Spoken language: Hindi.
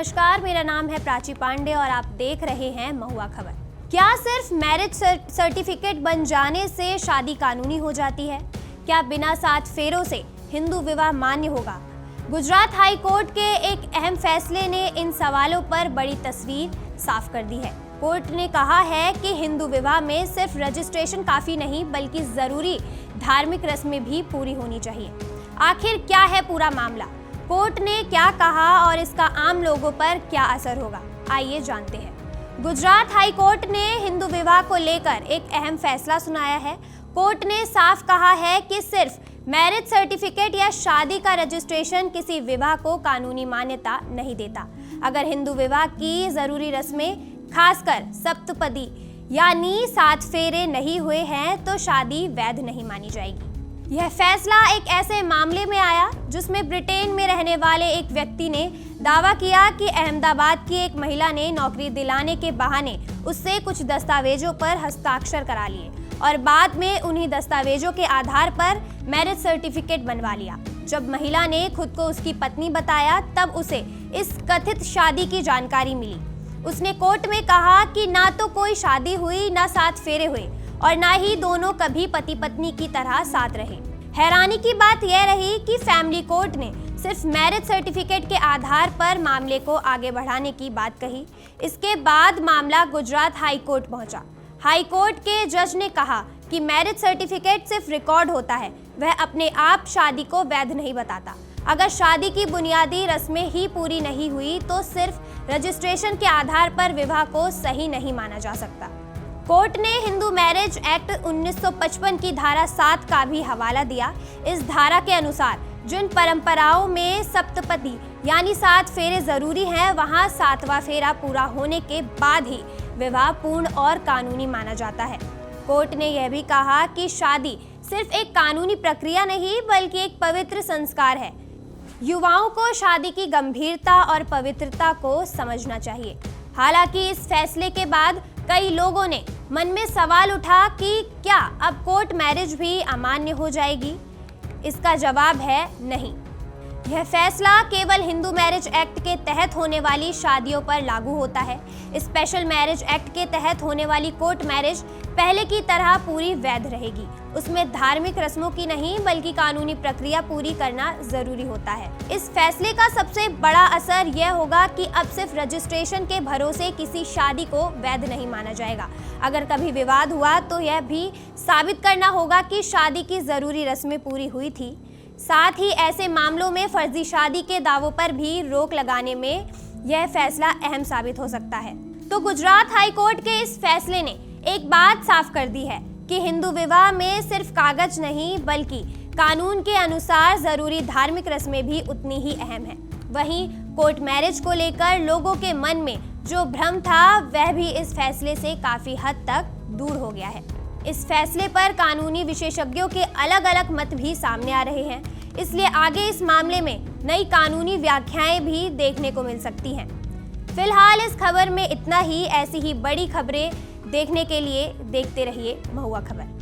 नमस्कार, मेरा नाम है प्राची पांडे और आप देख रहे हैं महुआ खबर। क्या सिर्फ मैरिज सर्टिफिकेट बन जाने से शादी कानूनी हो जाती है? क्या बिना 7 फेरों से हिंदू विवाह मान्य होगा? गुजरात हाई कोर्ट के एक अहम फैसले ने इन सवालों पर बड़ी तस्वीर साफ कर दी है। कोर्ट ने कहा है कि हिंदू विवाह में सिर्फ रजिस्ट्रेशन काफी नहीं, बल्कि जरूरी धार्मिक रस्में भी पूरी होनी चाहिए। आखिर क्या है पूरा मामला, कोर्ट ने क्या कहा और इसका आम लोगों पर क्या असर होगा, आइए जानते हैं। गुजरात हाई कोर्ट ने हिंदू विवाह को लेकर एक अहम फैसला सुनाया है। कोर्ट ने साफ कहा है कि सिर्फ मैरिज सर्टिफिकेट या शादी का रजिस्ट्रेशन किसी विवाह को कानूनी मान्यता नहीं देता। अगर हिंदू विवाह की जरूरी रस्में, खासकर सप्तपदी यानी 7 फेरे नहीं हुए हैं तो शादी वैध नहीं मानी जाएगी। यह फैसला एक ऐसे मामले में आया जिसमें ब्रिटेन में रहने वाले एक व्यक्ति ने दावा किया कि अहमदाबाद की एक महिला ने नौकरी दिलाने के बहाने उससे कुछ दस्तावेजों पर हस्ताक्षर करा लिए और बाद में उन्हीं दस्तावेजों के आधार पर मैरिज सर्टिफिकेट बनवा लिया। जब महिला ने खुद को उसकी पत्नी बताया तब उसे इस कथित शादी की जानकारी मिली। उसने कोर्ट में कहा कि ना तो कोई शादी हुई, ना 7 फेरे हुए और ना ही दोनों कभी पति पत्नी की तरह साथ रहे। हैरानी की बात यह रही कि फैमिली कोर्ट ने सिर्फ मैरिज सर्टिफिकेट के आधार पर मामले को आगे बढ़ाने की बात कही। इसके बाद मामला गुजरात हाई कोर्ट पहुंचा। हाई कोर्ट के जज ने कहा कि मैरिज सर्टिफिकेट सिर्फ रिकॉर्ड होता है, वह अपने आप शादी को वैध नहीं बताता। अगर शादी की बुनियादी रस्में ही पूरी नहीं हुई तो सिर्फ रजिस्ट्रेशन के आधार पर विवाह को सही नहीं माना जा सकता। कोर्ट ने हिंदू मैरिज एक्ट 1955 की धारा 7 का भी हवाला दिया। इस धारा के अनुसार जिन परंपराओं में सप्तपदी यानी 7 फेरे जरूरी हैं, वहां 7वां फेरा पूरा होने के बाद ही विवाह पूर्ण और कानूनी माना जाता है। कोर्ट ने यह भी कहा कि शादी सिर्फ एक कानूनी प्रक्रिया नहीं, बल्कि एक पवित्र संस्कार है। युवाओं को शादी की गंभीरता और पवित्रता को समझना चाहिए। हालांकि इस फैसले के बाद कई लोगों ने मन में सवाल उठा कि क्या अब कोर्ट मैरिज भी अमान्य हो जाएगी? इसका जवाब है नहीं। यह फैसला केवल हिंदू मैरिज एक्ट के तहत होने वाली शादियों पर लागू होता है। स्पेशल मैरिज एक्ट के तहत होने वाली कोर्ट मैरिज पहले की तरह पूरी वैध रहेगी। उसमें धार्मिक रस्मों की नहीं, बल्कि कानूनी प्रक्रिया पूरी करना जरूरी होता है। इस फैसले का सबसे बड़ा असर यह होगा कि अब सिर्फ रजिस्ट्रेशन के भरोसे किसी शादी को वैध नहीं माना जाएगा। अगर कभी विवाद हुआ तो यह भी साबित करना होगा कि शादी की जरूरी रस्में पूरी हुई थी। साथ ही ऐसे मामलों में फर्जी शादी के दावों पर भी रोक लगाने में यह फैसला अहम साबित हो सकता है। तो गुजरात हाई कोर्ट के इस फैसले ने एक बात साफ कर दी है कि हिंदू विवाह में सिर्फ कागज नहीं, बल्कि कानून के अनुसार जरूरी धार्मिक रस्में भी उतनी ही अहम है। वहीं कोर्ट मैरिज को लेकर लोगों के मन में जो भ्रम था, वह भी इस फैसले से काफी हद तक दूर हो गया है। इस फैसले पर कानूनी विशेषज्ञों के अलग अलग मत भी सामने आ रहे हैं, इसलिए आगे इस मामले में नई कानूनी व्याख्याएं भी देखने को मिल सकती हैं। फिलहाल इस खबर में इतना ही। ऐसी ही बड़ी खबरें देखने के लिए देखते रहिए महुआ खबर।